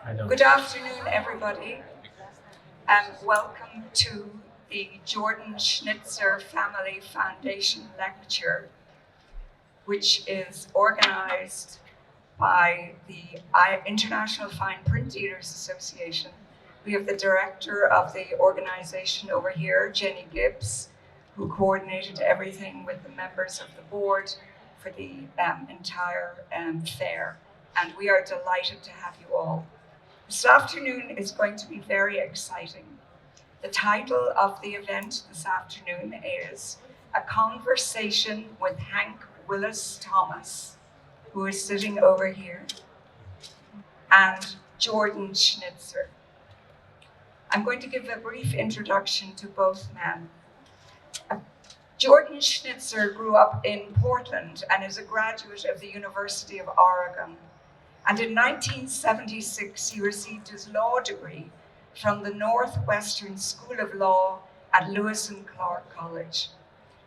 Good afternoon, everybody, and welcome to the Jordan Schnitzer Family Foundation lecture, which is organized by the International Fine Print Dealers Association. We have the director of the organization over here, Jenny Gibbs, who coordinated everything with the members of the board for the entire fair. And we are delighted to have you all. This afternoon is going to be very exciting. The title of the event this afternoon is A Conversation with Hank Willis Thomas, who is sitting over here, and Jordan Schnitzer. I'm going to give a brief introduction to both men. Jordan Schnitzer grew up in Portland and is a graduate of the University of Oregon. And in 1976, he received his law degree from the Northwestern School of Law at Lewis and Clark College.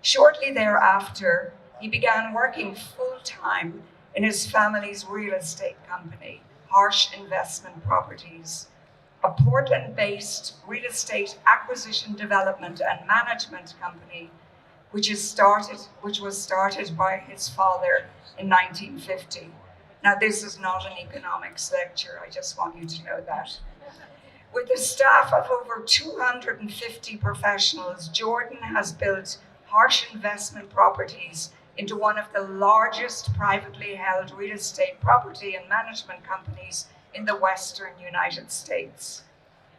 Shortly thereafter, he began working full-time in his family's real estate company, Harsh Investment Properties, a Portland-based real estate acquisition, development, and management company, which was started by his father in 1950. Now, this is not an economics lecture, I just want you to know that. With a staff of over 250 professionals, Jordan has built Harsh Investment Properties into one of the largest privately held real estate property and management companies in the Western United States.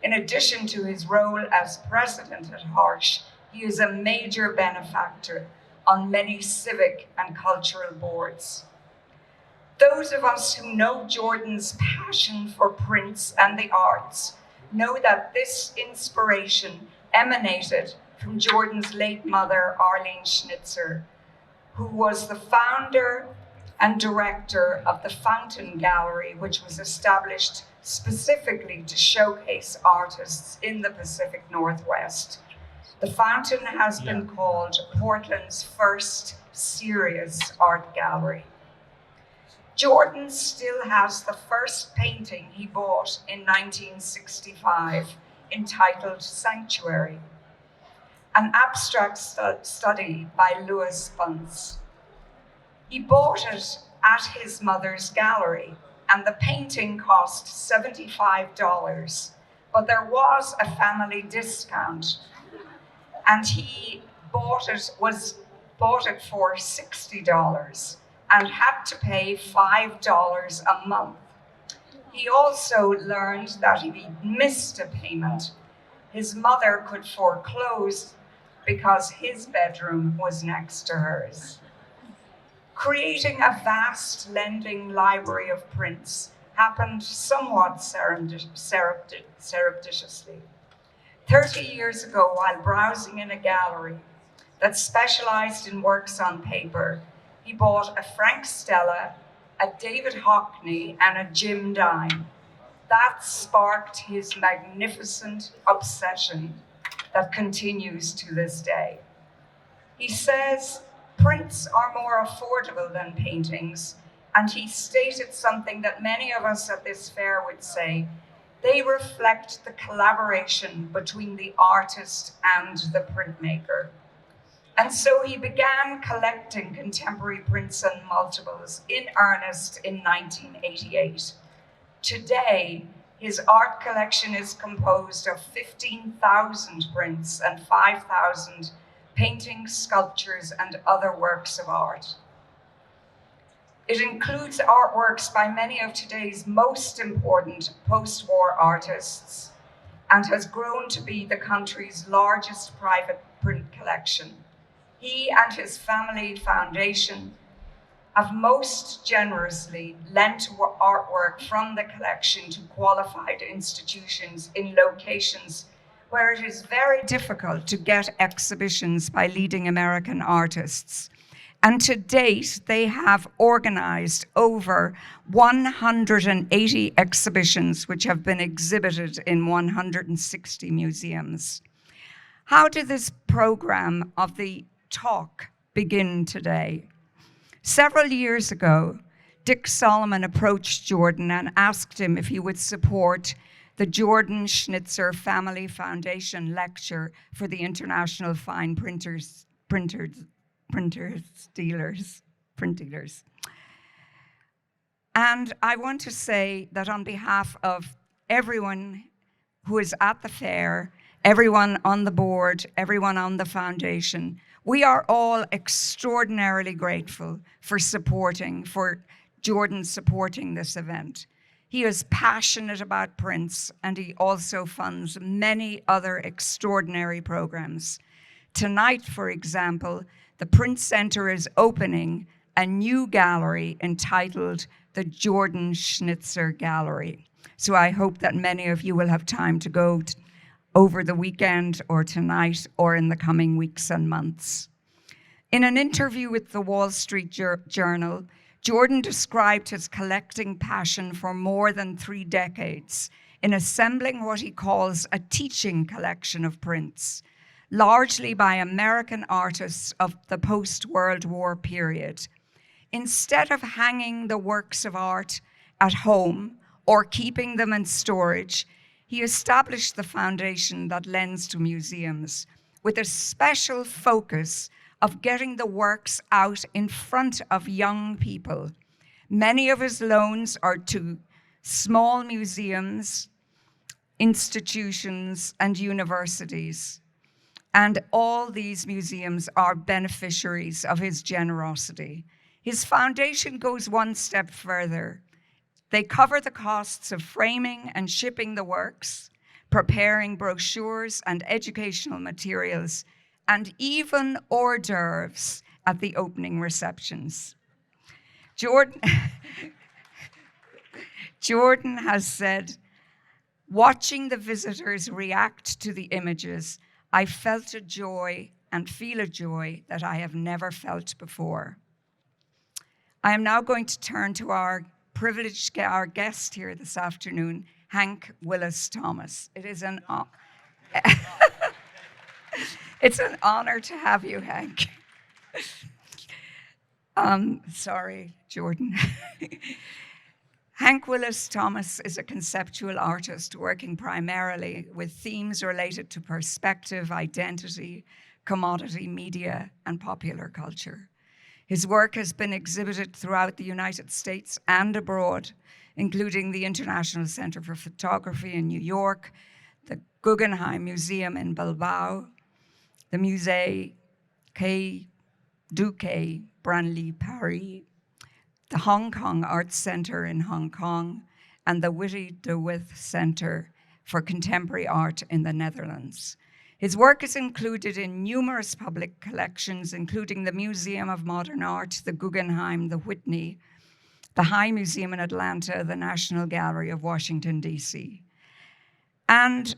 In addition to his role as president at Harsh, he is a major benefactor on many civic and cultural boards. Those of us who know Jordan's passion for prints and the arts know that this inspiration emanated from Jordan's late mother, Arlene Schnitzer, who was the founder and director of the Fountain Gallery, which was established specifically to showcase artists in the Pacific Northwest. The Fountain has been called Portland's first serious art gallery. Jordan still has the first painting he bought in 1965, entitled Sanctuary, an abstract study by Louis Bunce. He bought it at his mother's gallery, and the painting cost $75, but there was a family discount, and he bought it for $60 and had to pay $5 a month. He also learned that if he missed a payment, his mother could foreclose because his bedroom was next to hers. Creating a vast lending library of prints happened somewhat surreptitiously. 30 years ago, while browsing in a gallery that specialized in works on paper, he bought a Frank Stella, a David Hockney, and a Jim Dime. That sparked his magnificent obsession that continues to this day. He says prints are more affordable than paintings, and he stated something that many of us at this fair would say: they reflect the collaboration between the artist and the printmaker. And so he began collecting contemporary prints and multiples in earnest in 1988. Today, his art collection is composed of 15,000 prints and 5,000 paintings, sculptures, and other works of art. It includes artworks by many of today's most important post-war artists and has grown to be the country's largest private print collection. He and his family foundation have most generously lent artwork from the collection to qualified institutions in locations where it is very difficult to get exhibitions by leading American artists. And to date, they have organized over 180 exhibitions, which have been exhibited in 160 museums. How did this program of the talk begin today? Several years ago, Dick Solomon approached Jordan and asked him if he would support the Jordan Schnitzer Family Foundation lecture for the International Fine Print Dealers. And I want to say that on behalf of everyone who is at the fair, everyone on the board, everyone on the foundation, we are all extraordinarily grateful for Jordan supporting this event. He is passionate about prints, and he also funds many other extraordinary programs. Tonight, for example, the Print Center is opening a new gallery entitled the Jordan Schnitzer Gallery. So I hope that many of you will have time to go over the weekend or tonight or in the coming weeks and months. In an interview with the Wall Street Journal, Jordan described his collecting passion for more than 3 decades in assembling what he calls a teaching collection of prints, largely by American artists of the post-World War period. Instead of hanging the works of art at home or keeping them in storage, he established the foundation that lends to museums with a special focus of getting the works out in front of young people. Many of his loans are to small museums, institutions, and universities. And all these museums are beneficiaries of his generosity. His foundation goes one step further. They cover the costs of framing and shipping the works, preparing brochures and educational materials, and even hors d'oeuvres at the opening receptions. Jordan has said, "Watching the visitors react to the images, I felt a joy and feel a joy that I have never felt before." I am now going to turn to our guest here this afternoon, Hank Willis Thomas. It's an honor to have you, Hank. Sorry, Jordan. Hank Willis Thomas is a conceptual artist working primarily with themes related to perspective, identity, commodity, media, and popular culture. His work has been exhibited throughout the United States and abroad, including the International Center for Photography in New York, the Guggenheim Museum in Bilbao, the Musée Quai du Quai Branly, Paris, the Hong Kong Arts Center in Hong Kong, and the Witty de With Center for Contemporary Art in the Netherlands. His work is included in numerous public collections, including the Museum of Modern Art, the Guggenheim, the Whitney, the High Museum in Atlanta, the National Gallery of Washington, D.C. And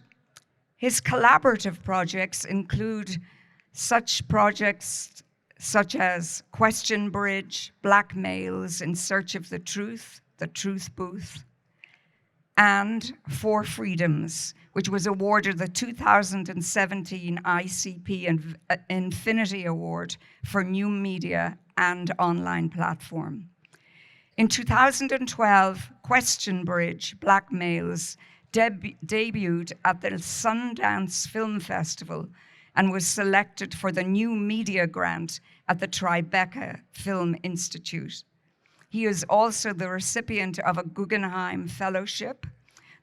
his collaborative projects include such projects such as Question Bridge, Black Males in Search of the Truth Booth, and For Freedoms, which was awarded the 2017 ICP Infinity Award for New Media and Online Platform. In 2012, Question Bridge, Black Males, debuted at the Sundance Film Festival and was selected for the New Media Grant at the Tribeca Film Institute. He is also the recipient of a Guggenheim Fellowship,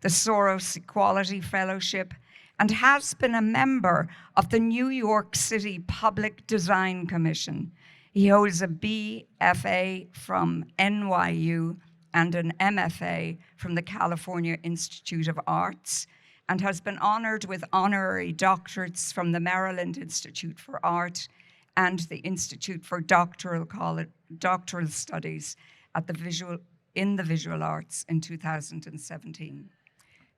the Soros Equality Fellowship, and has been a member of the New York City Public Design Commission. He holds a BFA from NYU and an MFA from the California Institute of Arts, and has been honored with honorary doctorates from the Maryland Institute for Art and the Institute for Doctoral Studies at the Visual Arts in 2017.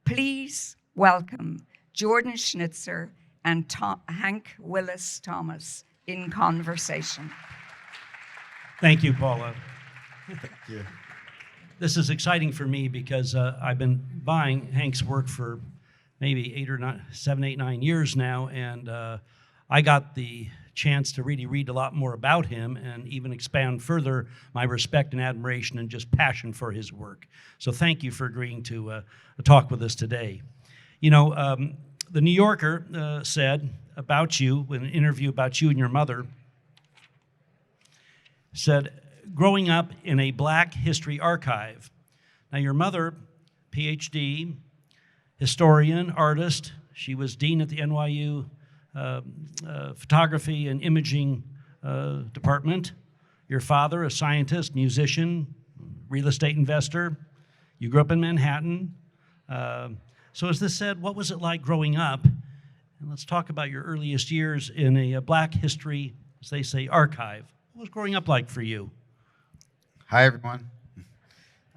Please welcome Jordan Schnitzer and Hank Willis Thomas in conversation. Thank you, Paula. Thank you. This is exciting for me because I've been buying Hank's work for maybe 7, 8, 9 years now, and I got the chance to really read a lot more about him and even expand further my respect and admiration and just passion for his work. So thank you for agreeing to talk with us today. You know, the New Yorker said about you, in an interview about you and your mother, said, growing up in a Black history archive. Now, your mother, PhD, historian, artist, she was dean at the NYU Photography and Imaging Department. Your father, a scientist, musician, real estate investor. You grew up in Manhattan. So as this said, what was it like growing up? And let's talk about your earliest years in a Black history, as they say, archive. What was growing up like for you? Hi, everyone.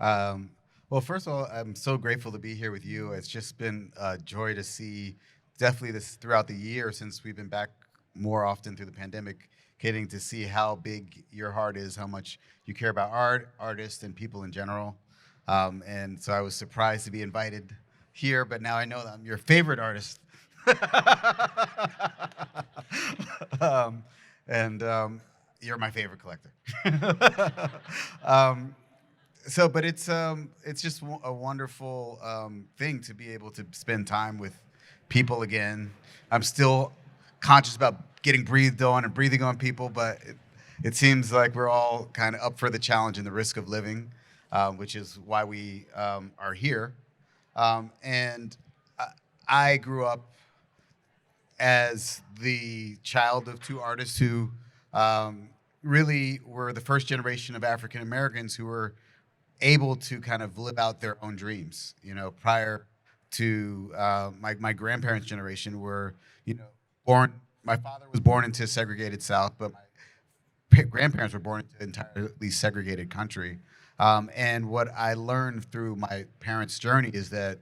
Well, first of all, I'm so grateful to be here with you. It's just been a joy to see, definitely this throughout the year since we've been back more often through the pandemic, getting to see how big your heart is, how much you care about art, artists, and people in general. And so I was surprised to be invited here, but now I know that I'm your favorite artist. You're my favorite collector. But it's just a wonderful thing to be able to spend time with people again. I'm still conscious about getting breathed on and breathing on people, but it seems like we're all kind of up for the challenge and the risk of living, which is why we are here. I grew up as the child of two artists who really were the first generation of African Americans who were able to kind of live out their own dreams. You know, prior to my grandparents' generation were, born. My father was born into a segregated South, but my grandparents were born into an entirely segregated country. And what I learned through my parents' journey is that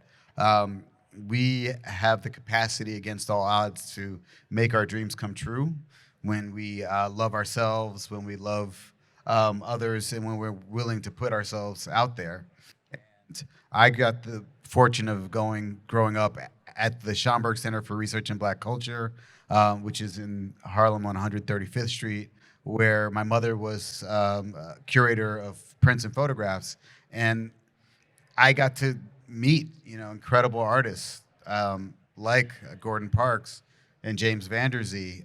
we have the capacity against all odds to make our dreams come true when we love ourselves, when we love others, and when we're willing to put ourselves out there. And I got the fortune of growing up at the Schomburg Center for Research in Black Culture, which is in Harlem on 135th Street, where my mother was curator of prints and photographs. And I got to meet, incredible artists like Gordon Parks and James Vanderzee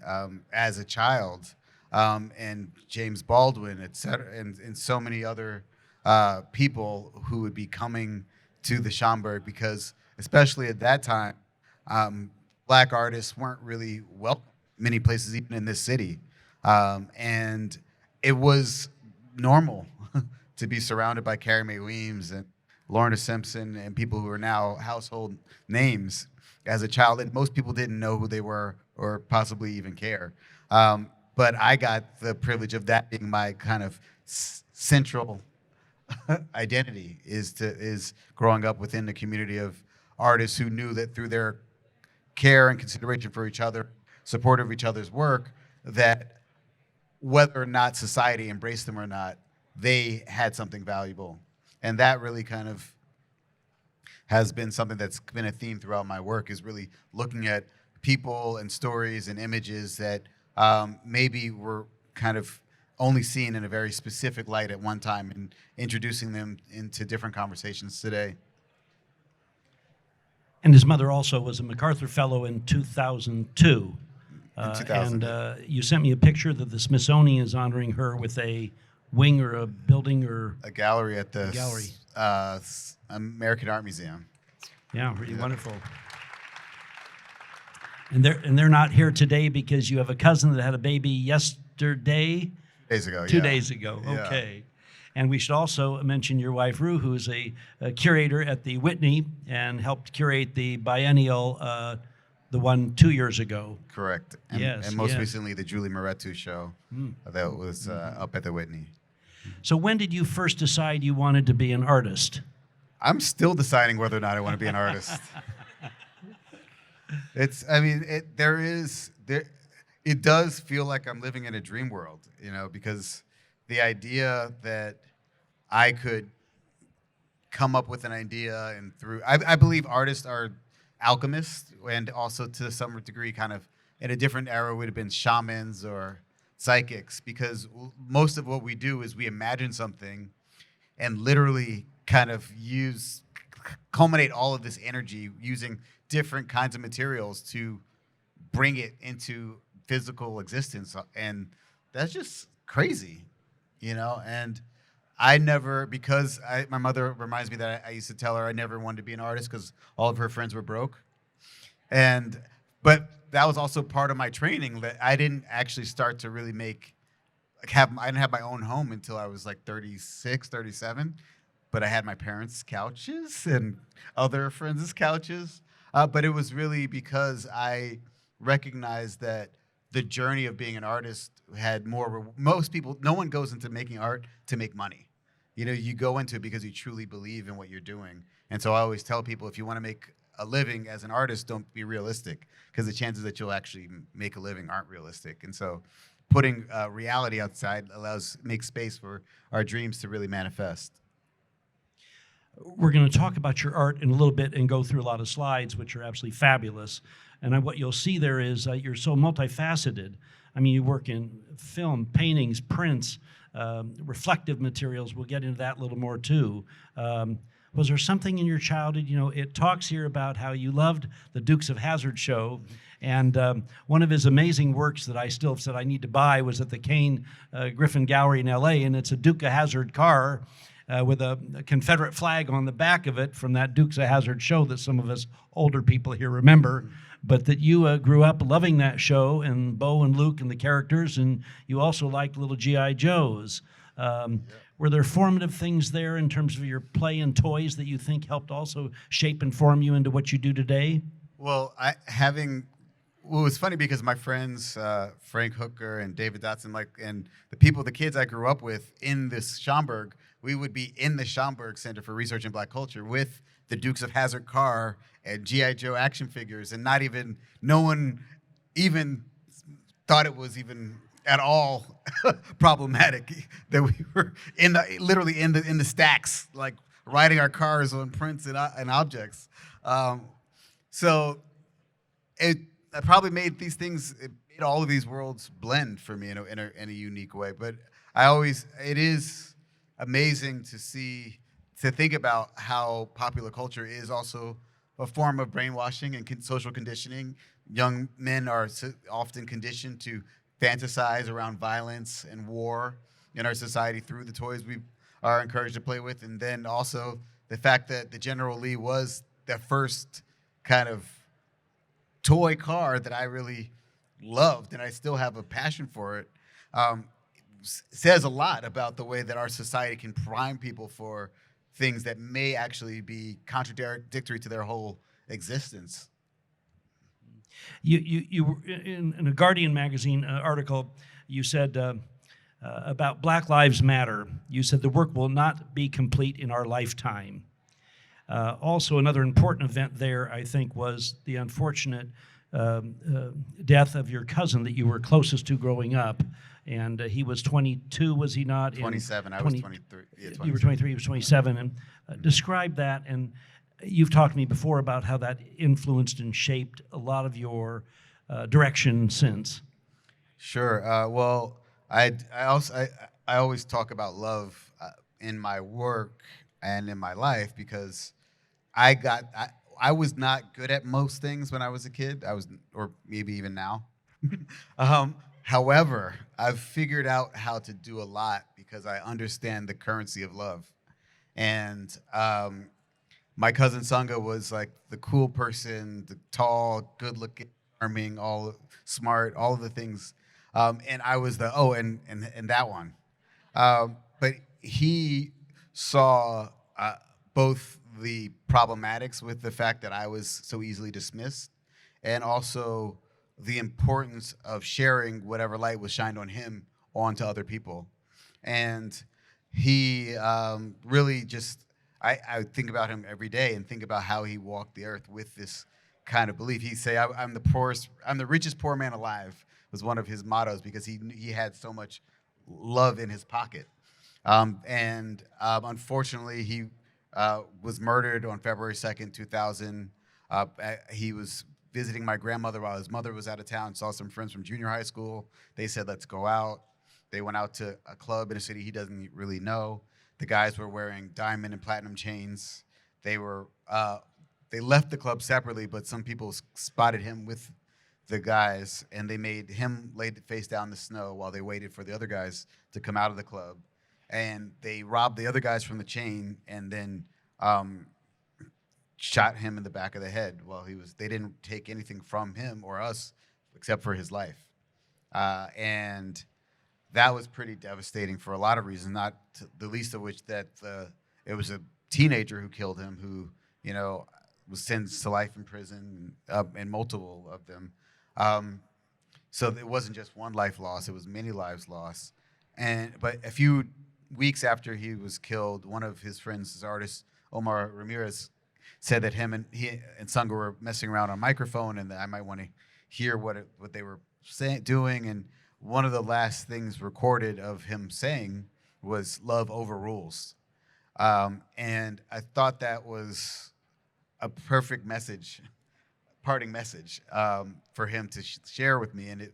as a child, and James Baldwin, et cetera, and so many other people who would be coming to the Schomburg because, especially at that time, Black artists weren't really welcome many places, even in this city. And it was normal to be surrounded by Carrie Mae Weems and Lorna Simpson and people who are now household names as a child, and most people didn't know who they were or possibly even care. But I got the privilege of that being my kind of central identity is growing up within the community of artists who knew that through their care and consideration for each other, support of each other's work, that whether or not society embraced them or not, they had something valuable. And that really kind of has been something that's been a theme throughout my work, is really looking at people and stories and images that maybe were kind of only seen in a very specific light at one time and introducing them into different conversations today. And his mother also was a MacArthur Fellow in 2002. In 2000. And you sent me a picture that the Smithsonian is honoring her with a wing or a building or a gallery at the gallery. American Art Museum. Yeah, really wonderful. And they're not here today because you have a cousin that had a baby yesterday. 2 days ago. 2 days ago. Yeah. Okay. And we should also mention your wife, Rue, who is a curator at the Whitney and helped curate the biennial, the one 2 years ago. Correct. And, Yes, and most yes. recently, the Julie Moretu show that was up at the Whitney. So when did you first decide you wanted to be an artist? I'm still deciding whether or not I want to be an artist. It does feel like I'm living in a dream world, because the idea that I could come up with an idea and I believe artists are alchemists and also to some degree kind of in a different era would have been shamans or psychics, because most of what we do is we imagine something and literally kind of culminate all of this energy using different kinds of materials to bring it into physical existence. And that's just crazy, and I never, because my mother reminds me that I used to tell her I never wanted to be an artist because all of her friends were broke. But that was also part of my training, that I didn't actually start to really I didn't have my own home until I was like 36, 37. But I had my parents' couches and other friends' couches. But it was really because I recognized that the journey of being an artist had most people, no one goes into making art to make money. You go into it because you truly believe in what you're doing. And so I always tell people, if you want to make a living as an artist, don't be realistic, because the chances that you'll actually make a living aren't realistic. And so putting reality outside makes space for our dreams to really manifest. We're going to talk about your art in a little bit and go through a lot of slides, which are absolutely fabulous. And what you'll see there is you're so multifaceted. I mean, you work in film, paintings, prints, reflective materials. We'll get into that a little more too. Was there something in your childhood? It talks here about how you loved the Dukes of Hazzard show, and one of his amazing works that I still said I need to buy was at the Kane Griffin Gallery in L.A., and it's a Duke of Hazzard car with a Confederate flag on the back of it from that Dukes of Hazzard show that some of us older people here remember. But that you grew up loving that show, and Bo and Luke and the characters, and you also liked little G.I. Joes. Were there formative things there in terms of your play and toys that you think helped also shape and form you into what you do today? Well, it was funny because my friends, Frank Hooker and David Dotson, and the kids I grew up with in this Schaumburg, we would be in the Schaumburg Center for Research in Black Culture with the Dukes of Hazzard car and G.I. Joe action figures, and no one even thought it was even at all problematic that we were literally in the stacks, like riding our cars on prints and objects. So it probably made all of these worlds blend for me in a unique way. But it is amazing to think about how popular culture is also a form of brainwashing and social conditioning. Young men are often conditioned to fantasize around violence and war in our society through the toys we are encouraged to play with. And then also the fact that the General Lee was the first kind of toy car that I really loved, and I still have a passion for it, says a lot about the way that our society can prime people for things that may actually be contradictory to their whole existence. You in a Guardian magazine article, you said about Black Lives Matter, you said the work will not be complete in our lifetime. Also, another important event there, I think, was the unfortunate death of your cousin that you were closest to growing up. And he was 22, was he not? 27, I was 23. Yeah, you were 23, he was 27. And describe that, and you've talked to me before about how that influenced and shaped a lot of your direction since. Sure. Well, I always talk about love in my work and in my life because I was not good at most things when I was a kid. Or maybe even now. However, I've figured out how to do a lot because I understand the currency of love. And my cousin Sangha was like the cool person, the tall, good-looking, charming, smart, all of the things. And I was and that one. But he saw both the problematics with the fact that I was so easily dismissed, and also the importance of sharing whatever light was shined on him onto other people. And he really I think about him every day and think about how he walked the earth with this kind of belief. He'd say, I'm the richest poor man alive, was one of his mottos, because he had so much love in his pocket. Unfortunately, he was murdered on February 2nd, 2000. He was visiting my grandmother while his mother was out of town, saw some friends from junior high school. They said, let's go out. They went out to a club in a city he doesn't really know. The guys were wearing diamond and platinum chains. They left the club separately, but some people spotted him with the guys, and they made him lay face down in the snow while they waited for the other guys to come out of the club. And they robbed the other guys from the chain, and then shot him in the back of the head while they didn't take anything from him or us except for his life. And that was pretty devastating for a lot of reasons, not the least of which that it was a teenager who killed him, who, was sentenced to life in prison, and multiple of them. So it wasn't just one life lost, it was many lives lost. But a few weeks after he was killed, one of his friends, his artist, Omar Ramirez, said that he and Sunga were messing around on microphone, and that I might want to hear what they were doing. And one of the last things recorded of him saying was "Love overrules," and I thought that was a perfect message, parting message, for him to share with me. And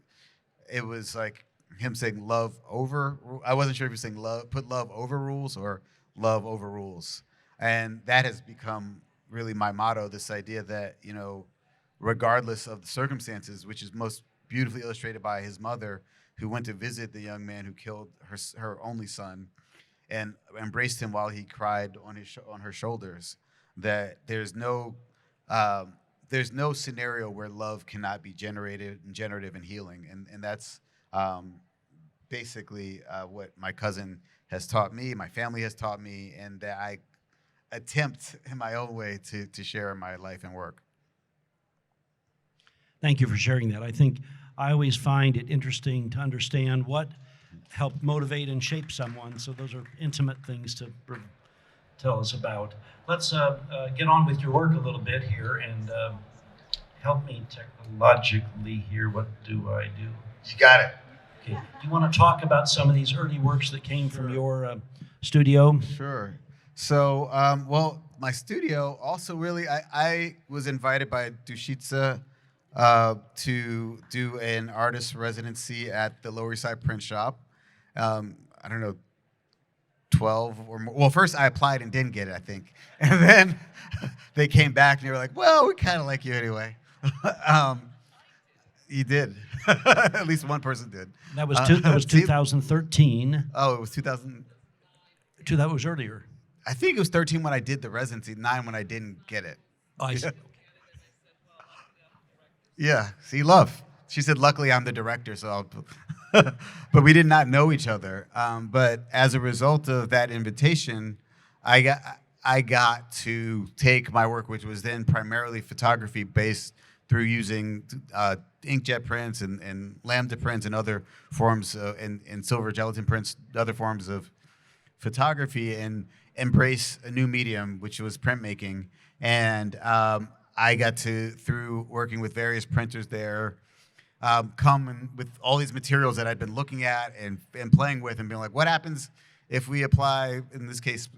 it was like him saying "love over." I wasn't sure if he was saying put love over rules or love overrules, and that has become really my motto, this idea that, regardless of the circumstances, which is most beautifully illustrated by his mother, who went to visit the young man who killed her only son and embraced him while he cried on her shoulders, that there's no scenario where love cannot be generative and healing. And that's basically what my cousin has taught me, my family has taught me, and that I attempt in my own way to share in my life and work. Thank you for sharing that. I think I always find it interesting to understand what helped motivate and shape someone. So those are intimate things to tell us about. Let's get on with your work a little bit here, and help me technologically here. What do I do? You got it. Okay. Do you want to talk about some of these early works that came from your studio? Sure. So, my studio also really, I was invited by Dushitsa to do an artist residency at the Lower East Side Print Shop. I don't know, 12 or more. Well, first I applied and didn't get it, I think. And then they came back and they were like, well, we kind of like you anyway. You did. At least one person did. That was 2013. Oh, it was 2000. That was earlier. I think it was 13 when I did the residency, 9 when I didn't get it. Oh, I see. Yeah, see, love. She said, luckily I'm the director, so but we did not know each other. But as a result of that invitation, I got to take my work, which was then primarily photography based, through using inkjet prints and lambda prints and other forms, and silver gelatin prints, other forms of photography, and embrace a new medium, which was printmaking. And I got to, through working with various printers there, come in with all these materials that I'd been looking at and playing with, and being like, what happens if we apply, in this case,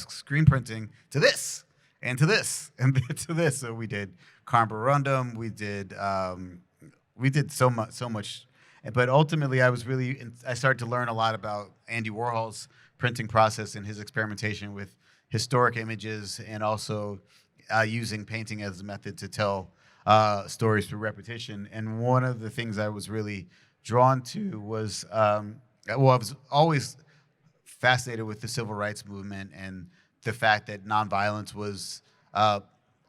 screen printing to this, and to this, and to this? So we did carborundum, we did so much. But ultimately, I started to learn a lot about Andy Warhol's printing process and his experimentation with historic images, and also using painting as a method to tell stories through repetition. And one of the things I was really drawn to was, I was always fascinated with the civil rights movement and the fact that nonviolence was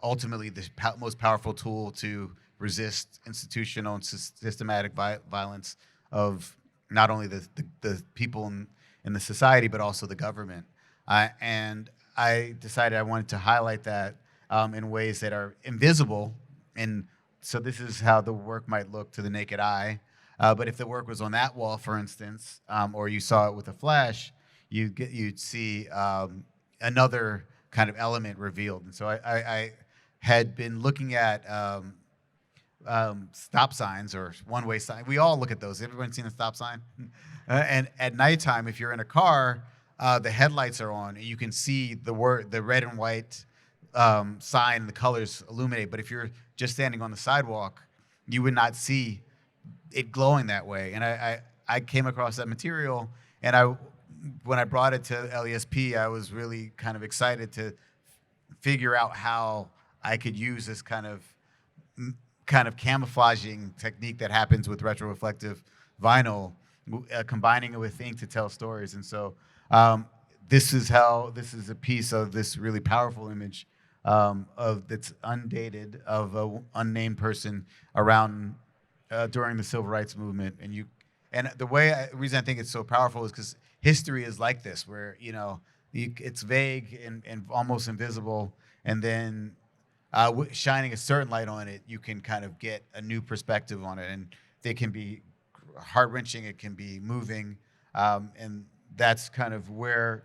ultimately the most powerful tool to resist institutional and systematic violence of not only the people in the society, but also the government. And I decided I wanted to highlight that in ways that are invisible. And so this is how the work might look to the naked eye. But if the work was on that wall, for instance, or you saw it with a flash, you'd see another kind of element revealed. And so I had been looking at stop signs, or one-way sign. We all look at those. Everyone seen a stop sign? And at nighttime, if you're in a car, the headlights are on, and you can see the red and white sign, the colors illuminate. But if you're just standing on the sidewalk, you would not see it glowing that way. And I came across that material, and when I brought it to LESP, I was really kind of excited to figure out how I could use this kind of camouflaging technique that happens with retroreflective vinyl, combining it with ink to tell stories. And so this is a piece of this really powerful image that's undated of an unnamed person around during the civil rights movement. And the reason I think it's so powerful is because history is like this, where it's vague and almost invisible, and then shining a certain light on it, you can kind of get a new perspective on it, and it can be heart-wrenching, it can be moving, and that's kind of where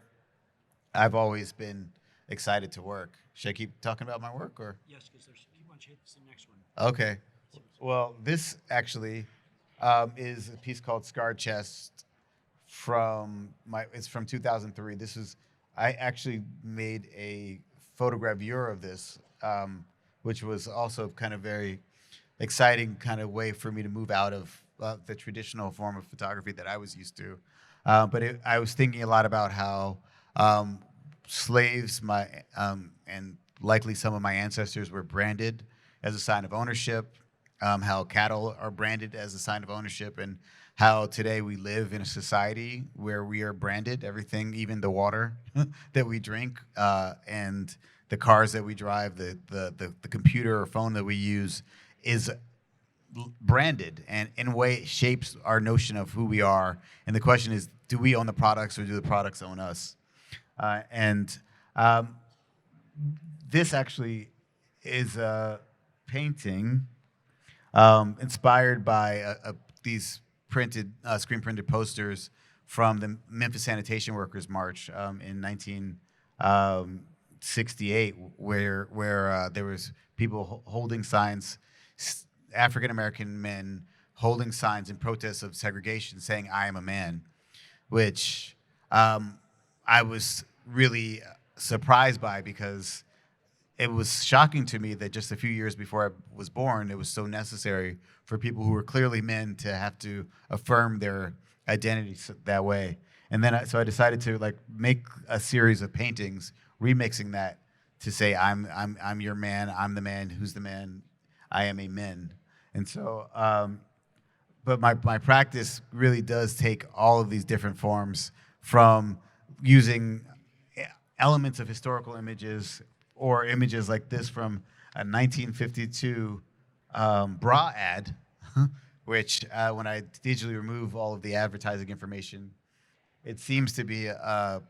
I've always been excited to work. Should I keep talking about my work, or? Yes, because he wants to hit the next one. Okay. Well, this actually is a piece called Scarred Chest it's from 2003. I actually made a photogravure of this, which was also kind of very exciting kind of way for me to move out of the traditional form of photography that I was used to. But I was thinking a lot about how slaves, and likely some of my ancestors, were branded as a sign of ownership, how cattle are branded as a sign of ownership, and how today we live in a society where we are branded, everything, even the water that we drink, and the cars that we drive, the computer or phone that we use is branded, and in a way it shapes our notion of who we are. And the question is, do we own the products, or do the products own us? This actually is a painting inspired by these screen printed posters from the Memphis Sanitation Workers March in 1968, where there was people holding signs, African American men holding signs in protest of segregation, saying "I am a man," which I was really surprised by, because it was shocking to me that just a few years before I was born, it was so necessary for people who were clearly men to have to affirm their identity that way. And then so I decided to make a series of paintings remixing that to say I'm your man, I'm the man, who's the man, I am a man. And so but my practice really does take all of these different forms, from using elements of historical images or images like this from a 1952 bra ad, which when I digitally remove all of the advertising information, it seems to be a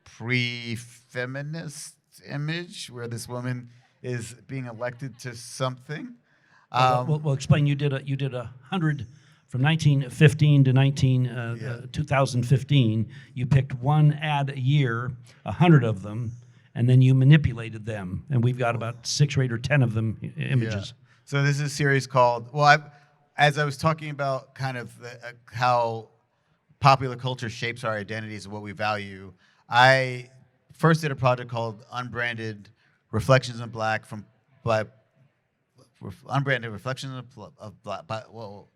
pre-feminist image where this woman is being elected to something. We'll explain. You did 100 from 1915 to 2015. You picked one ad a year, 100 of them, and then you manipulated them. And we've got about 6 or 8 or 10 of them images. Yeah. So this is a series called, as I was talking about kind of how popular culture shapes our identities and what we value, I first did a project called Unbranded Reflections in Black Unbranded Reflections of Black. Whoa,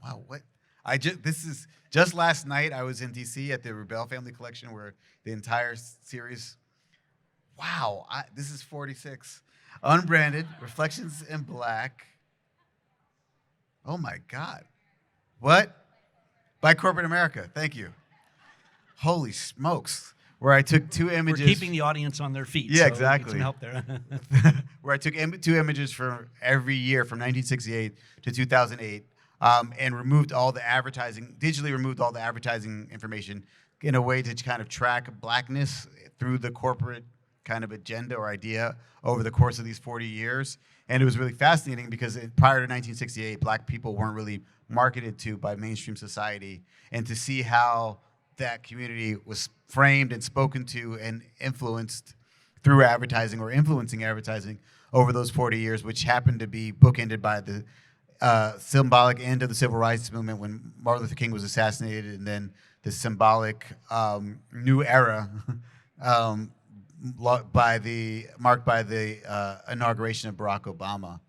wow, what? This is just last night. I was in DC at the Rubel Family Collection, where the entire series. Wow, this is 46. Unbranded Reflections in Black. Oh my God, what? By Corporate America. Thank you. Holy smokes! Where I took 2 images. We're keeping the audience on their feet. Yeah, so exactly. Some help there. Where I took 2 images for every year from 1968 to 2008, and removed all the advertising, digitally removed all the advertising information in a way to kind of track blackness through the corporate kind of agenda or idea over the course of these 40 years. And it was really fascinating because prior to 1968, black people weren't really marketed to by mainstream society. And to see how that community was framed and spoken to and influenced through advertising or influencing advertising over those 40 years, which happened to be bookended by the symbolic end of the civil rights movement when Martin Luther King was assassinated, and then the symbolic new era marked by the inauguration of Barack Obama.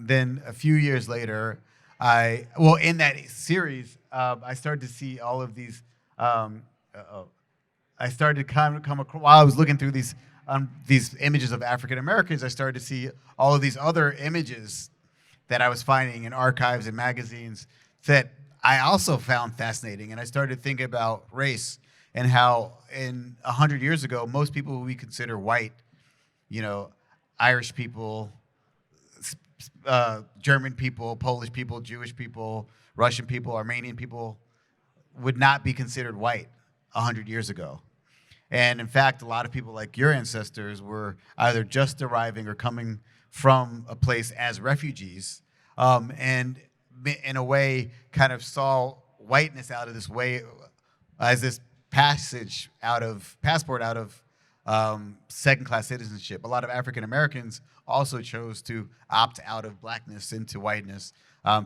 Then a few years later, in that series, I started to see all of these. I started to come across, while I was looking through these images of African Americans, I started to see all of these other images that I was finding in archives and magazines that I also found fascinating. And I started thinking about race and how 100 years ago, most people we consider white, Irish people, German people, Polish people, Jewish people, Russian people, Armenian people, would not be considered white 100 years ago. And in fact, a lot of people like your ancestors were either just arriving or coming from a place as refugees, and in a way kind of saw whiteness out of this way as this passport out of second-class citizenship. A lot of African Americans also chose to opt out of blackness into whiteness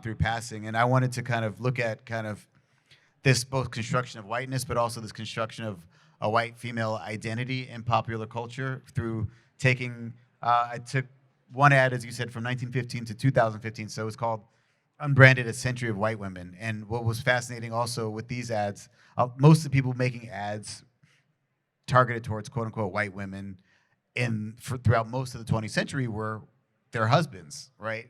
through passing. And I wanted to kind of look at this both construction of whiteness, but also this construction of a white female identity in popular culture through I took one ad, as you said, from 1915 to 2015, so it was called Unbranded: A Century of White Women. And what was fascinating also with these ads, most of the people making ads targeted towards quote-unquote white women throughout most of the 20th century were their husbands, right?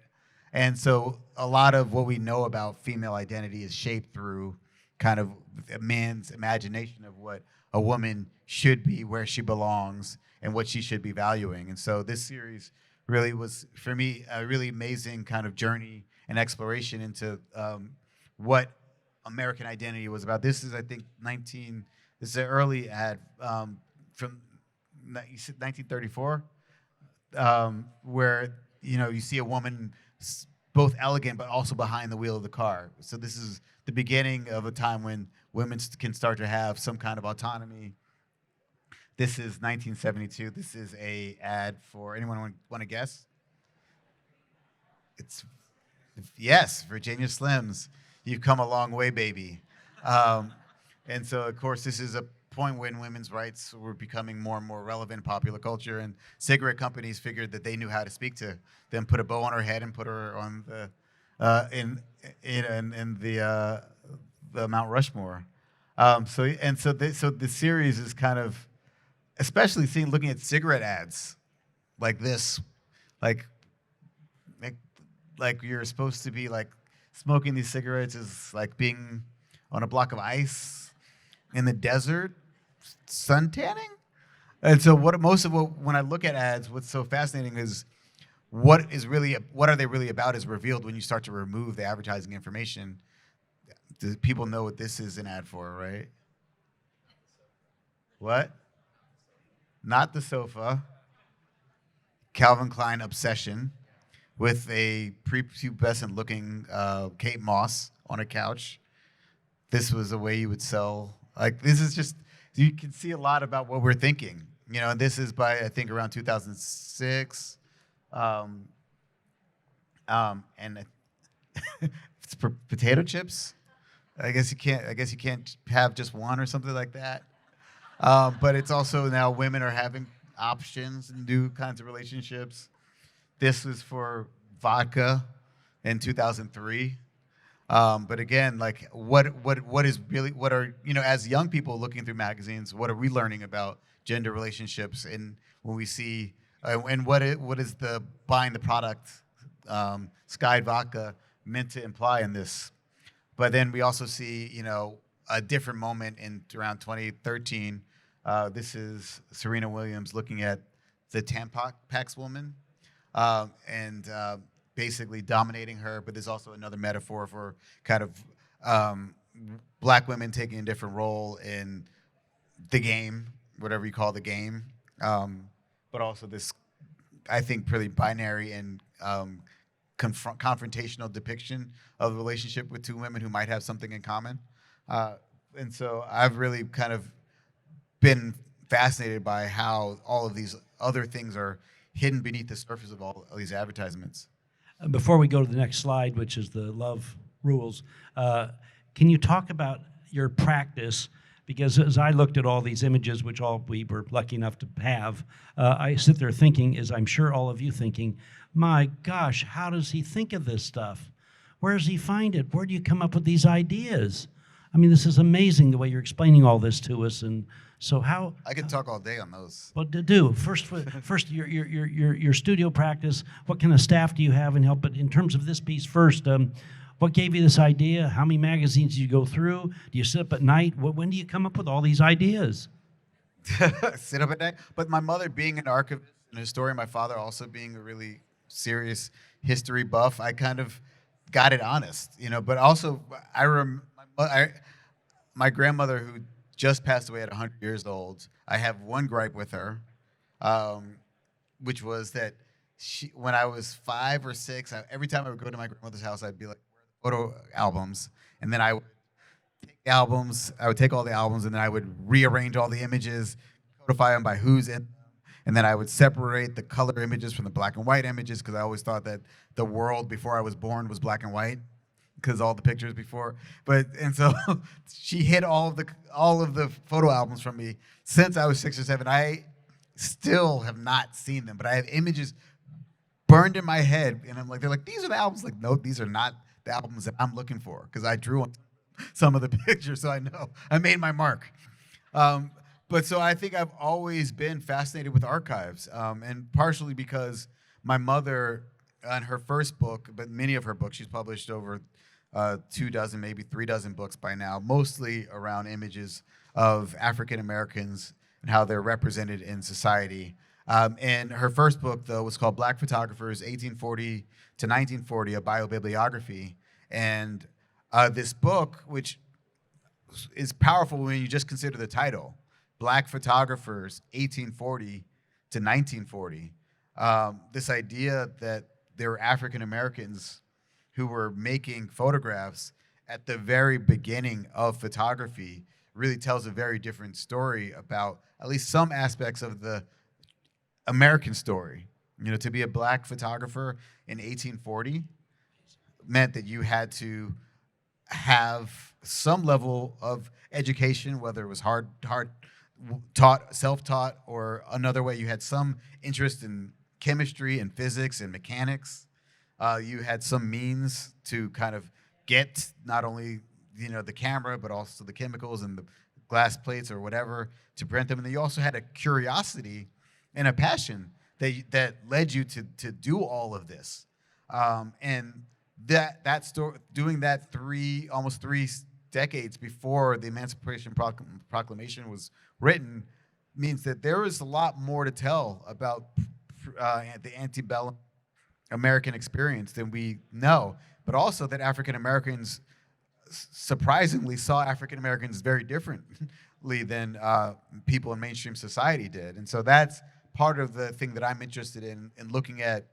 And so a lot of what we know about female identity is shaped through kind of a man's imagination of what a woman should be, where she belongs, and what she should be valuing. And so this series really was, for me, a really amazing kind of journey and exploration into what American identity was about. This is, I think, this is an early ad from 1934, where you see a woman both elegant but also behind the wheel of the car. So this is the beginning of a time when women can start to have some kind of autonomy. This is 1972. This is a ad for, anyone want to guess? Yes, Virginia Slims. You've come a long way, baby. And so, of course, this is a point when women's rights were becoming more and more relevant in popular culture, and cigarette companies figured that they knew how to speak to them, put a bow on her head and put her on in the Mount Rushmore. So the series is kind of, especially looking at cigarette ads like this, like you're supposed to be like smoking these cigarettes is like being on a block of ice in the desert, sun tanning. And so when I look at ads, what's so fascinating is what are they really about is revealed when you start to remove the advertising information. Do people know what this is an ad for, right? What? Not the sofa. Calvin Klein obsession with a prepubescent looking Kate Moss on a couch. This was a way you would sell. Like, this is just, you can see a lot about what we're thinking. And this is by, I think, around 2006. And it's for potato chips. I guess you can't have just one or something like that. But it's also now women are having options and new kinds of relationships. This was for vodka in 2003. But again, like what are as young people looking through magazines, what are we learning about gender relationships, and when we see and what is the buying the product Sky Vodka meant to imply in this? But then we also see a different moment in around 2013. This is Serena Williams looking at the Tampax woman and basically dominating her. But there's also another metaphor for kind of black women taking a different role in the game, whatever you call the game. But also this, I think, pretty binary and confrontational depiction of the relationship with two women who might have something in common. And so I've really kind of been fascinated by how all of these other things are hidden beneath the surface of all of these advertisements. Before we go to the next slide, which is the love rules, can you talk about your practice because as I looked at all these images, which all we were lucky enough to have, I sit there thinking, as I'm sure all of you thinking, my gosh, how does he think of this stuff? Where does he find it? Where do you come up with these ideas? I mean, this is amazing the way you're explaining all this to us. And so how... I could talk all day on those. Well, first your studio practice, what kind of staff do you have and help? But in terms of this piece first, what gave you this idea? How many magazines do you go through? Do you sit up at night? When do you come up with all these ideas? Sit up at night. But my mother being an archivist and historian, my father also being a really serious history buff, I kind of got it honest, you know. But also, my grandmother, who just passed away at 100 years old, I have one gripe with her, which was that when I was 5 or 6, every time I would go to my grandmother's house, I'd be like, photo albums, and then I would take all the albums, and then I would rearrange all the images, codify them by who's in them, and then I would separate the color images from the black and white images, because I always thought that the world before I was born was black and white, because all the pictures before. And so she hid all of the photo albums from me since I was 6 or 7. I still have not seen them, but I have images burned in my head, and they're like, these are the albums. Like, no, these are not the albums that I'm looking for, because I drew on some of the pictures, so I know I made my mark. But so I think I've always been fascinated with archives, and partially because my mother, on her first book, but many of her books, she's published over 2 dozen, maybe 3 dozen books by now, mostly around images of African Americans and how they're represented in society. And her first book, though, was called Black Photographers, 1840 to 1940, a biobibliography. And this book, which is powerful when you just consider the title, Black Photographers, 1840 to 1940. This idea that there were African Americans who were making photographs at the very beginning of photography really tells a very different story about at least some aspects of the American story. You know, to be a black photographer in 1840 meant that you had to have some level of education, whether it was hard taught, self-taught, or another way. You had some interest in chemistry and physics and mechanics. You had some means to kind of get not only, you know, the camera, but also the chemicals and the glass plates or whatever to print them. And then you also had a curiosity and a passion that led you to do all of this. And that story, doing that almost 3 decades before the Emancipation Proclamation was written, means that there is a lot more to tell about the antebellum American experience than we know, but also that African Americans surprisingly saw African Americans very differently than people in mainstream society did. And so that's part of the thing that I'm interested in looking at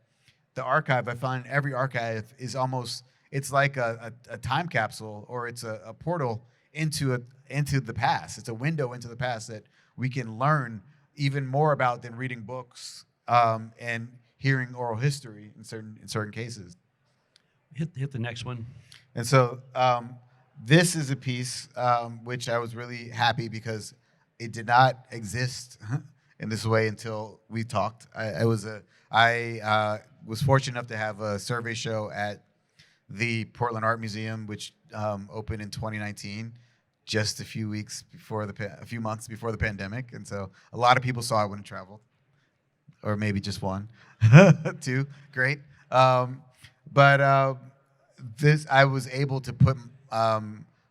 the archive. I find every archive is almost, it's like a time capsule, or it's a portal into the past. It's a window into the past that we can learn even more about than reading books and hearing oral history in certain cases. Hit the next one. And so this is a piece which I was really happy because it did not exist in this way until we talked. I was fortunate enough to have a survey show at the Portland Art Museum, which opened in 2019, just a few months before the pandemic. And so a lot of people saw it when it traveled, or maybe just one, 2, great. But this, I was able to put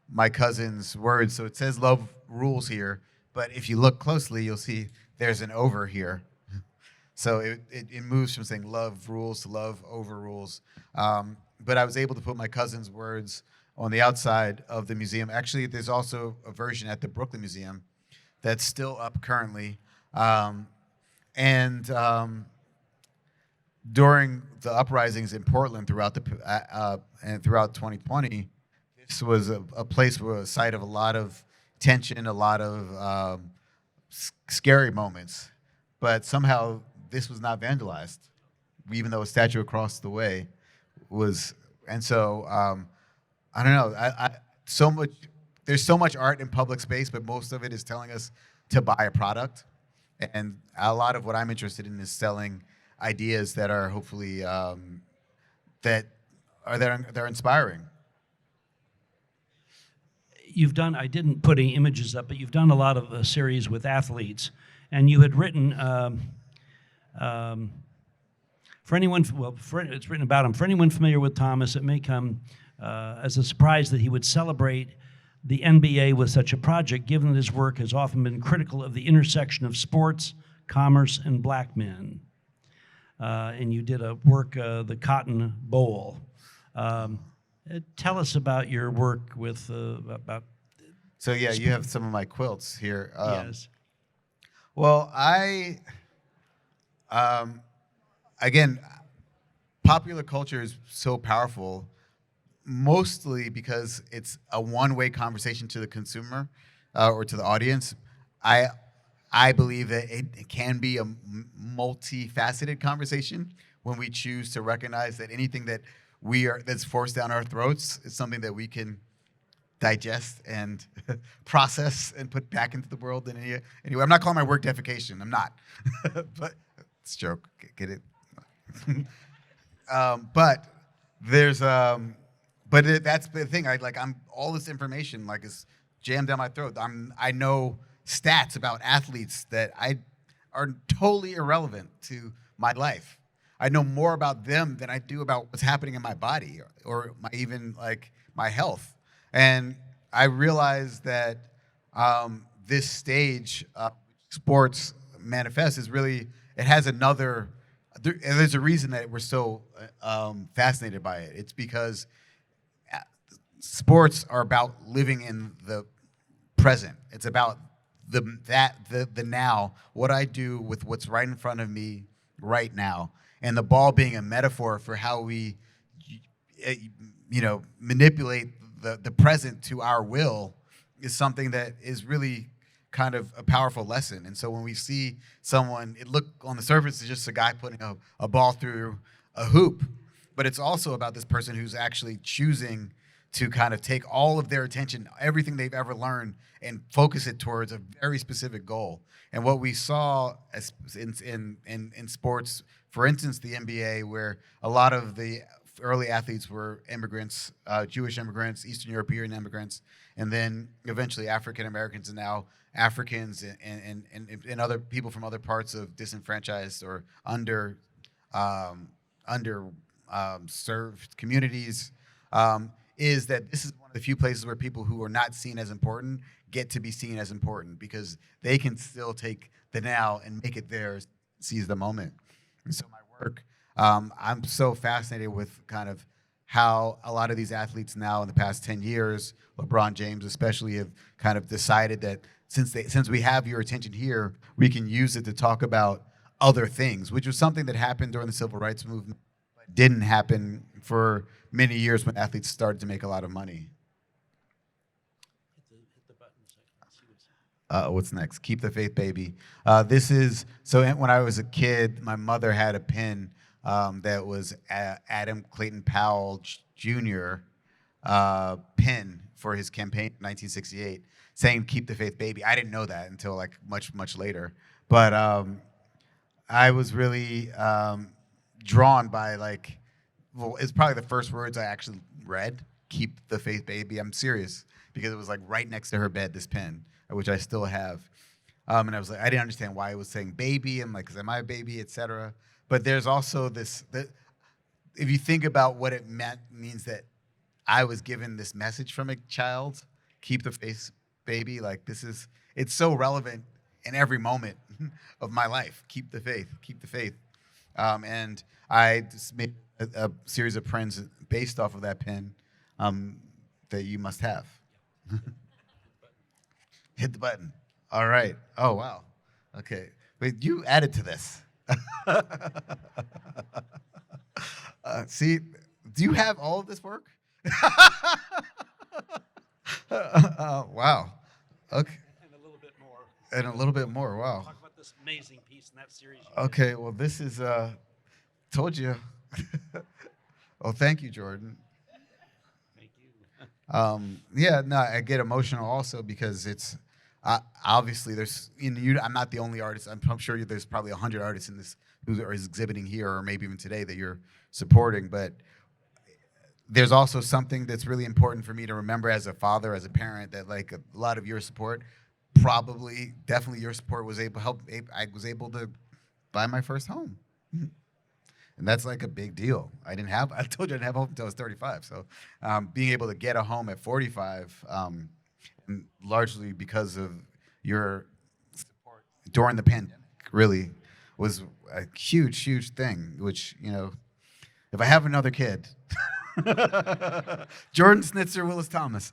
my cousin's words. So it says love rules here, but if you look closely, you'll see there's an over here. So it moves from saying love rules to love overrules. But I was able to put my cousin's words on the outside of the museum. Actually, there's also a version at the Brooklyn Museum that's still up currently. During the uprisings in Portland throughout throughout 2020, this was a place where a site of a lot of tension, a lot of scary moments. But somehow this was not vandalized, even though a statue across the way was. And so I don't know. So much there's so much art in public space, but most of it is telling us to buy a product. And a lot of what I'm interested in is selling ideas that are hopefully they're inspiring. You've done, I didn't put any images up, but you've done a lot of series with athletes. And you had written, for anyone, it's written about him. For anyone familiar with Thomas, it may come as a surprise that he would celebrate the NBA with such a project, given that his work has often been critical of the intersection of sports, commerce, and black men. And you did a work, the Cotton Bowl. Tell us about your work with about. So yeah, you have some of my quilts here. Yes. Well, again, popular culture is so powerful, mostly because it's a one-way conversation to the consumer or to the audience. I believe that it can be a multifaceted conversation when we choose to recognize that anything that that's forced down our throats is something that we can digest and process and put back into the world in anyway. I'm not calling my work defecation. I'm not. But it's a joke. Get it? But there's that's the thing. I'm all this information is jammed down my throat. I know stats about athletes that are totally irrelevant to my life. I know more about them than I do about what's happening in my body or my health. And I realized that this stage, sports manifest, is really, it has there's a reason that we're so fascinated by it. It's because sports are about living in the present. It's about the now, what I do with what's right in front of me right now. And the ball being a metaphor for how we, manipulate the present to our will is something that is really kind of a powerful lesson. And so when we see someone, it look on the surface is just a guy putting a ball through a hoop, but it's also about this person who's actually choosing to kind of take all of their attention, everything they've ever learned, and focus it towards a very specific goal. And what we saw in sports, for instance, the NBA, where a lot of the early athletes were immigrants, Jewish immigrants, Eastern European immigrants, and then eventually African Americans, and now Africans and other people from other parts of disenfranchised or served communities, is that this is one of the few places where people who are not seen as important get to be seen as important because they can still take the now and make it theirs, seize the moment. And so my work, I'm so fascinated with kind of how a lot of these athletes now in the past 10 years, LeBron James especially, have kind of decided that since we have your attention here, we can use it to talk about other things, which was something that happened during the civil rights movement, but didn't happen for many years when athletes started to make a lot of money. Hit the button a second. Let's see what's What's next? Keep the Faith, Baby. This is, so when I was a kid, my mother had a pin that was Adam Clayton Powell Jr. Pin for his campaign in 1968, saying "Keep the Faith, Baby." I didn't know that until much later, but I was really drawn by it's probably the first words I actually read. "Keep the Faith, Baby." I'm serious, because it was right next to her bed, this pen, which I still have. And I was I didn't understand why it was saying baby. I'm am I a baby, etc. But there's also this, if you think about what it means that I was given this message from a child, keep the faith, baby. It's so relevant in every moment of my life. Keep the faith, keep the faith. And I just made a series of prints based off of that pen that you must have. Hit the button. All right. Oh, wow. Okay. Wait, you added to this. See, do you have all of this work? Wow. Okay. And a little bit more. And a little bit more. Wow. Talk about this amazing piece in that series. Okay. Well, this is, told you. Well, thank you, Jordan. Thank you. Yeah, no, I get emotional also because it's obviously I'm not the only artist. I'm sure there's probably 100 artists in this who are exhibiting here, or maybe even today, that you're supporting. But there's also something that's really important for me to remember as a father, as a parent, that like a lot of your support, definitely your support was able to help. I was able to buy my first home. And that's like a big deal. I told you I didn't have a home until I was 35. So being able to get a home at 45, and largely because of your support during the pandemic, really was a huge, huge thing, which, if I have another kid, Jordan Schnitzer, Willis Thomas.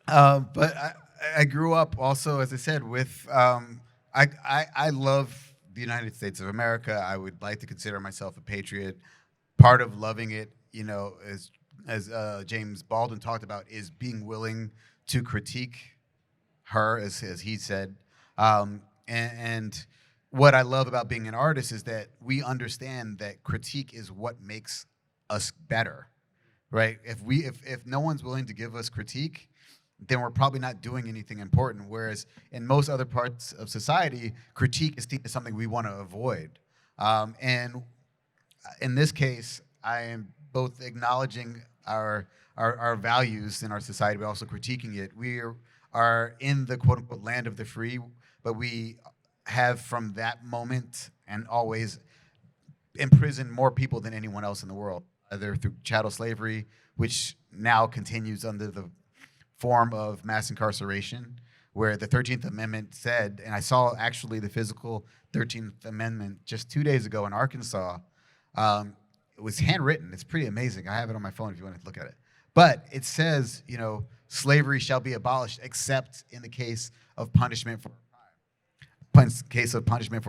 But I grew up also, as I said, with I love the United States of America. I would like to consider myself a patriot. Part of loving it, as James Baldwin talked about, is being willing to critique her, as he said. And what I love about being an artist is that we understand that critique is what makes us better, right? If no one's willing to give us critique, then we're probably not doing anything important. Whereas in most other parts of society, critique is seen as something we want to avoid. And in this case, I am both acknowledging our values in our society, but also critiquing it. We are in the quote unquote land of the free, but we have from that moment and always imprisoned more people than anyone else in the world, either through chattel slavery, which now continues under the form of mass incarceration, where the 13th Amendment said, and I saw actually the physical 13th Amendment just 2 days ago in Arkansas. It was handwritten. It's pretty amazing. I have it on my phone if you want to look at it. But it says, slavery shall be abolished except in the case of punishment for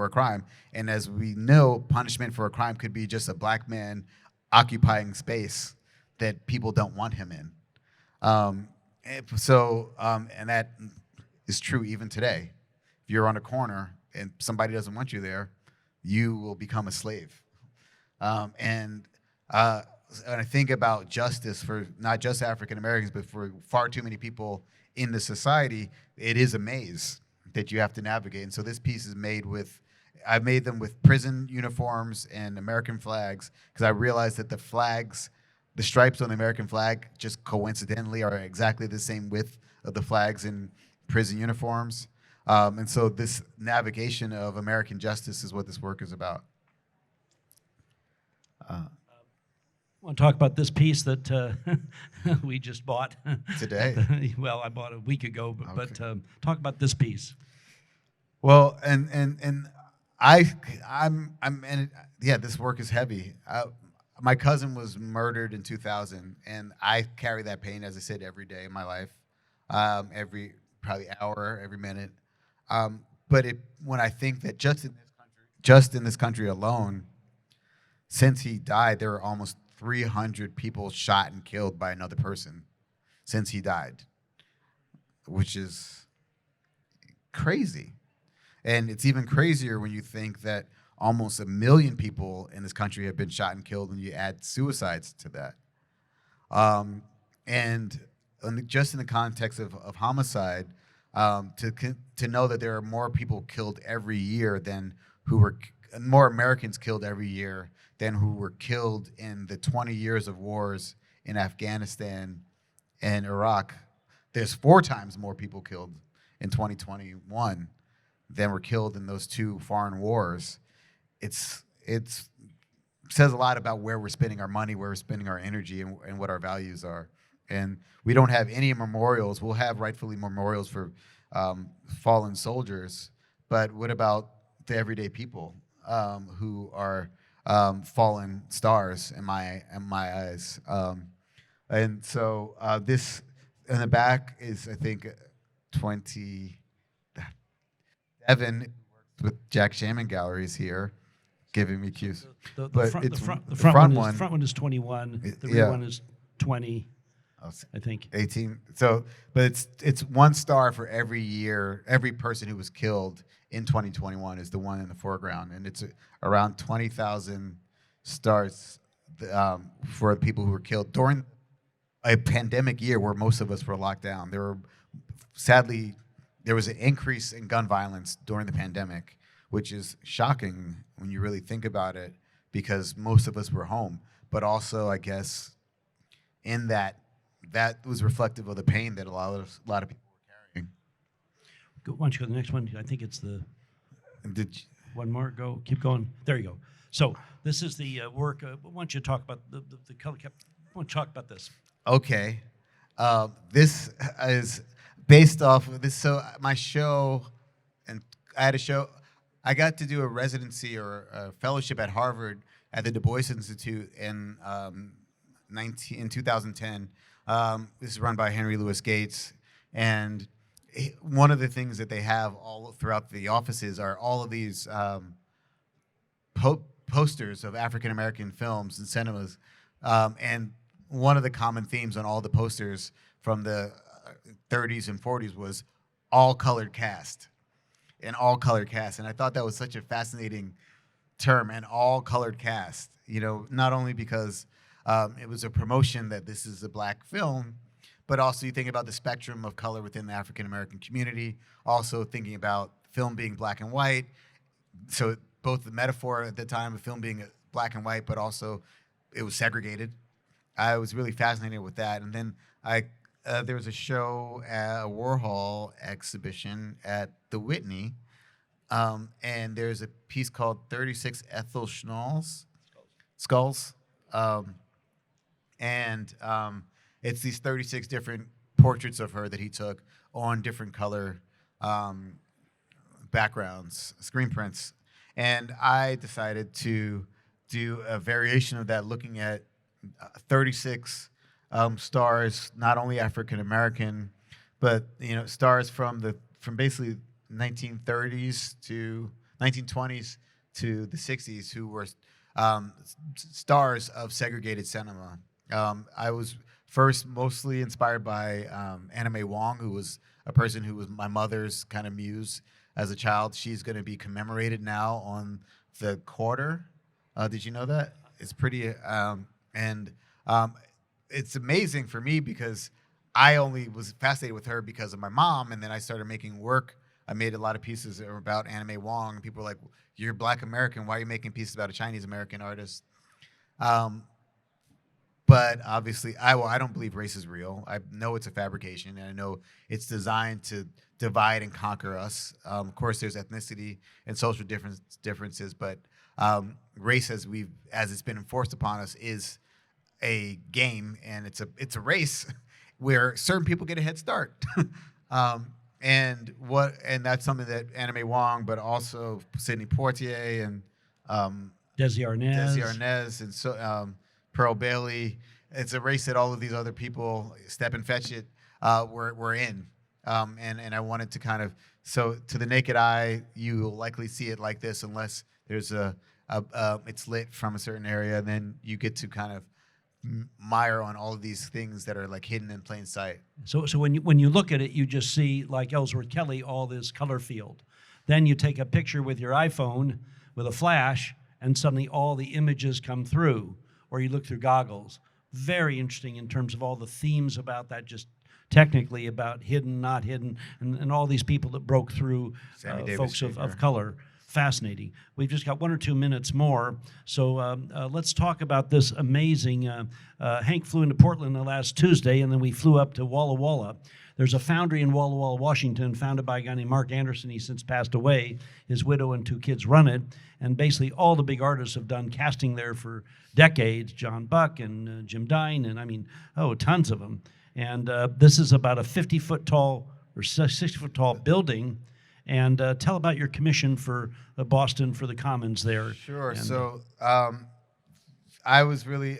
a crime. And as we know, punishment for a crime could be just a black man occupying space that people don't want him in. And that is true even today. If you're on a corner and somebody doesn't want you there, you will become a slave. And I think about justice for not just African Americans, but for far too many people in the society. It is a maze that you have to navigate. And so this piece is I've made them with prison uniforms and American flags, because I realized that the stripes on the American flag just coincidentally are exactly the same width of the flags in prison uniforms. And so this navigation of American justice is what this work is about. I want to talk about this piece that we just bought today. Well, I bought it a week ago, but Okay. talk about this piece. Well, this work is heavy. My cousin was murdered in 2000, and I carry that pain, as I said, every day in my life, every probably hour, every minute. But when I think that just in this country alone, since he died, there were almost 300 people shot and killed by another person since he died, which is crazy. And it's even crazier when you think that almost 1 million people in this country have been shot and killed when you add suicides to that. And just in the context of homicide, to know that there are more people killed every year more Americans killed every year than who were killed in the 20 years of wars in Afghanistan and Iraq. There's 4 times more people killed in 2021 than were killed in those 2 foreign wars. It says a lot about where we're spending our money, where we're spending our energy, and what our values are. And we don't have any memorials. We'll have rightfully memorials for fallen soldiers, but what about the everyday people who are fallen stars in my eyes? And so this in the back is, I think, 27 with Jack Shaman Galleries here, giving me cues. The But front, it's the front, the the front, front one, one. is, front one is 21. The rear Yeah. one is 20, I think. 18. So, but it's 1 star for every year. Every person who was killed in 2021 is the one in the foreground, and it's around 20,000 stars for the people who were killed during a pandemic year where most of us were locked down. Sadly, there was an increase in gun violence during the pandemic, which is shocking when you really think about it, because most of us were home. But also, I guess, in that was reflective of the pain that a lot of people were carrying. Why don't you go to the next one? I think it's the one more. Go, keep going. There you go. So this is the work. Why don't you talk about the color cap? Why don't you talk about this? Okay, this is based off of this. So my show, and I had a show. I got to do a residency or a fellowship at Harvard at the Du Bois Institute in 2010. This is run by Henry Louis Gates, and one of the things that they have all throughout the offices are all of these posters of African American films and cinemas, and one of the common themes on all the posters from the 30s and 40s was all colored cast, and I thought that was such a fascinating term, an all colored cast. Not only because it was a promotion that this is a black film, but also you think about the spectrum of color within the African American community, also thinking about film being black and white. So both the metaphor at the time of film being black and white, but also it was segregated. I was really fascinated with that. And then there was a show, a Warhol exhibition at the Whitney, and there's a piece called 36 Ethel Skulls. It's these 36 different portraits of her that he took on different color backgrounds, screen prints. And I decided to do a variation of that, looking at 36 stars, not only African American, but stars from basically 1930s to 1920s to the 60s, who were stars of segregated cinema. I was first mostly inspired by Anna May Wong, who was a person who was my mother's kind of muse as a child. She's going to be commemorated now on the quarter. Did you know that? It's pretty, it's amazing for me because I only was fascinated with her because of my mom, and then I started making work. I made a lot of pieces about Anna May Wong, and people were like, "You're Black American. Why are you making pieces about a Chinese American artist?" But obviously, I don't believe race is real. I know it's a fabrication, and I know it's designed to divide and conquer us. Of course, there's ethnicity and social differences, but race, as it's been enforced upon us, is a game, and it's a race where certain people get a head start. And that's something that Anna May Wong, but also Sidney Poitier and Desi Arnaz, and so Pearl Bailey. It's a race that all of these other people, Step and Fetch It, were in. And I wanted to kind of, so to the naked eye, you will likely see it like this unless there's it's lit from a certain area, and then you get to kind of mire on all of these things that are like hidden in plain sight. So when you look at it, you just see, like Ellsworth Kelly, all this color field. Then you take a picture with your iPhone with a flash, and suddenly all the images come through, or you look through goggles. Very interesting in terms of all the themes about that, just technically about hidden, not hidden, and all these people that broke through, folks of color. Fascinating. We've just got 1 or 2 minutes more, so let's talk about this amazing. Hank flew into Portland last Tuesday, and then we flew up to Walla Walla. There's a foundry in Walla Walla, Washington, founded by a guy named Mark Anderson. He's since passed away. His widow and 2 kids run it, and basically all the big artists have done casting there for decades. John Buck and Jim Dine, and tons of them. And this is about a 50-foot tall or 60-foot tall building. And tell about your commission for Boston for the Commons there. Sure. So I was really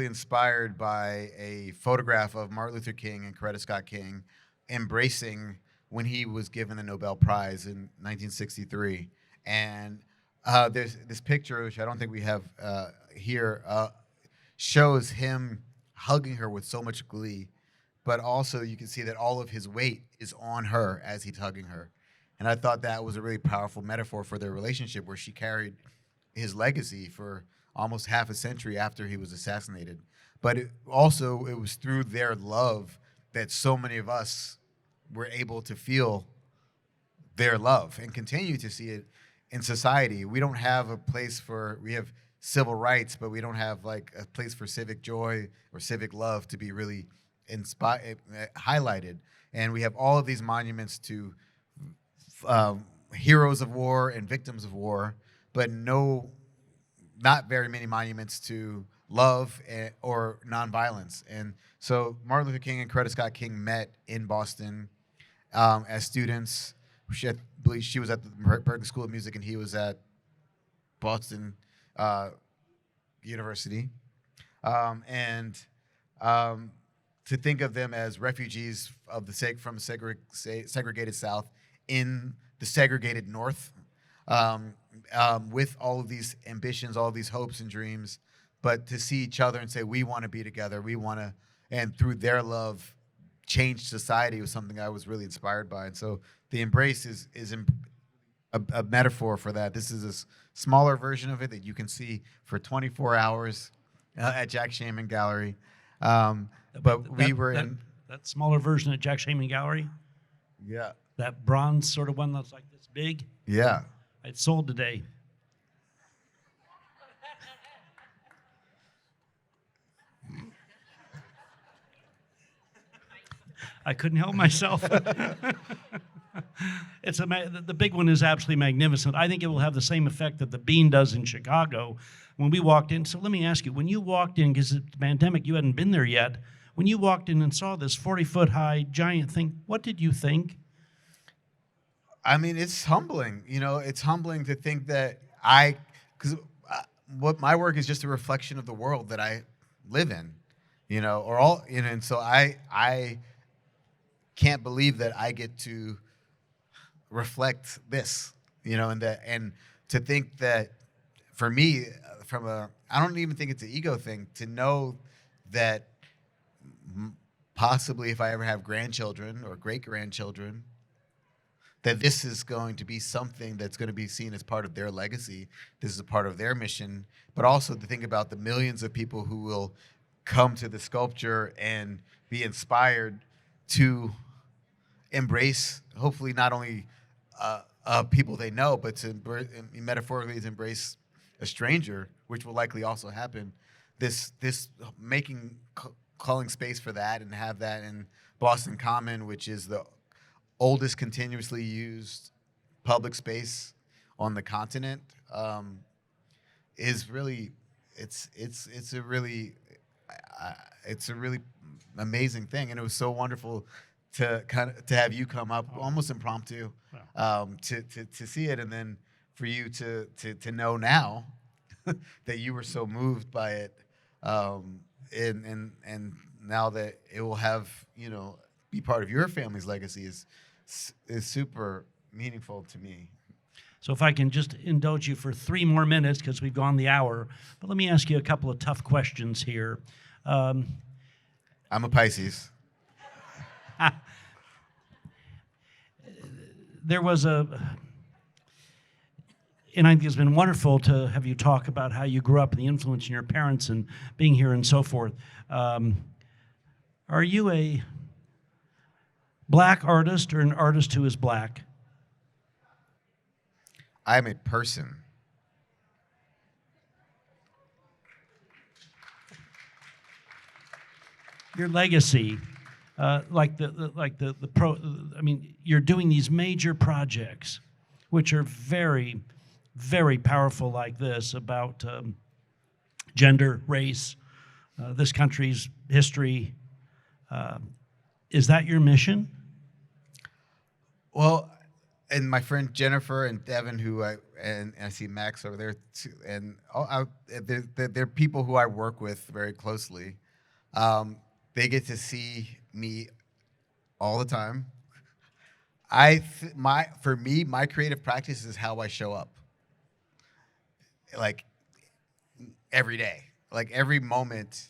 inspired by a photograph of Martin Luther King and Coretta Scott King embracing when he was given the Nobel Prize in 1963. And there's this picture, which I don't think we have here, shows him hugging her with so much glee. But also you can see that all of his weight is on her as he's hugging her. And I thought that was a really powerful metaphor for their relationship, where she carried his legacy for almost half a century after he was assassinated. But it was through their love that so many of us were able to feel their love and continue to see it in society. We don't have we have civil rights, but we don't have like a place for civic joy or civic love to be really highlighted. And we have all of these monuments to heroes of war and victims of war, but not very many monuments to love or nonviolence. And so Martin Luther King and Coretta Scott King met in Boston as students. I believe she was at the Berklee School of Music and he was at Boston University. To think of them as refugees from the segregated South in the segregated North, with all of these ambitions, all of these hopes and dreams, but to see each other and say, we want to be together, and through their love, change society was something I was really inspired by. And so the Embrace is a metaphor for that. This is a smaller version of it that you can see for 24 hours at Jack Shaman Gallery. But we were in that smaller version at Jack Shaman Gallery. Yeah. That bronze sort of one that's like this big. Yeah. It's sold today. I couldn't help myself. The big one is absolutely magnificent. I think it will have the same effect that the Bean does in Chicago when we walked in. So let me ask you, when you walked in, because it's the pandemic, you hadn't been there yet, when you walked in and saw this 40-foot high giant thing, what did you think? I mean, it's humbling. It's humbling to think that what my work is just a reflection of the world that I live in, and so I can't believe that I get to reflect this, and to think that for me, I don't even think it's an ego thing to know that possibly if I ever have grandchildren or great-grandchildren, that this is going to be something that's going to be seen as part of their legacy. This is a part of their mission, but also to think about the millions of people who will come to the sculpture and be inspired to embrace, hopefully not only people they know, but to metaphorically to embrace a stranger, which will likely also happen. This calling space for that and have that in Boston Common, which is the oldest continuously used public space on the continent, is really it's a really amazing thing, and it was so wonderful to have you come up almost impromptu to see it, and then for you to know now that you were so moved by it, and now that it will have be part of your family's legacy is super meaningful to me. So if I can just indulge you for 3 more minutes because we've gone the hour, but let me ask you a couple of tough questions here. I'm a Pisces. There was and I think it's been wonderful to have you talk about how you grew up and the influence in your parents and being here and so forth. Are you a black artist or an artist who is black? I'm a person. Your legacy, you're doing these major projects, which are very, very powerful, like this about gender, race, this country's history. Is that your mission? Well, and my friend Jennifer and Devin, who I see Max over there too, and they're people who I work with very closely. They get to see me all the time. For me, my creative practice is how I show up. Like every day, like every moment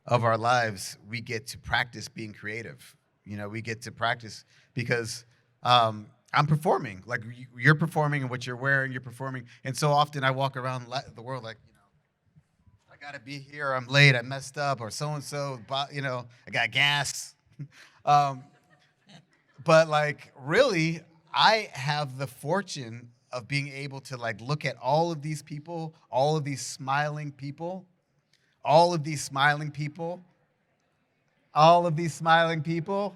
of our lives, we get to practice being creative. We get to practice because I'm performing. Like you're performing and what you're wearing, you're performing. And so often I walk around the world like, got to be here. I'm late. I messed up, or so and so. I got gas. But like, really, I have the fortune of being able to like look at all of these people, all of these smiling people, all of these smiling people, all of these smiling people.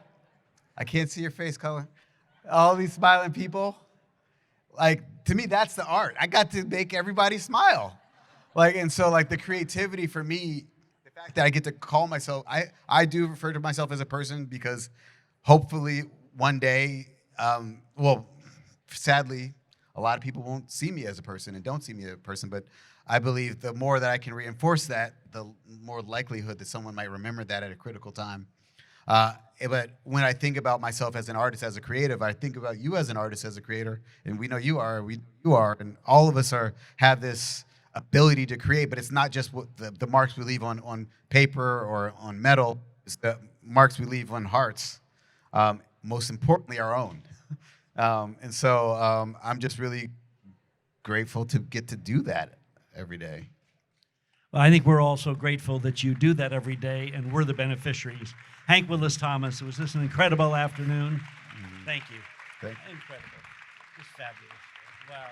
I can't see your face color. All these smiling people. Like, to me, that's the art. I got to make everybody smile. Like, and so like the creativity for me, the fact that I get to call myself, I do refer to myself as a person because hopefully one day, sadly, a lot of people won't see me as a person and don't see me as a person, but I believe the more that I can reinforce that, the more likelihood that someone might remember that at a critical time. But when I think about myself as an artist, as a creative, I think about you as an artist, as a creator, and we know you are, and all of us have this ability to create, but it's not just what the marks we leave on paper or on metal, it's the marks we leave on hearts, most importantly our own. And so I'm just really grateful to get to do that every day. Well, I think we're also grateful that you do that every day, and we're the beneficiaries. Hank Willis Thomas, it was just an incredible afternoon. Thank you. Thank you. Incredible. Just fabulous. Wow.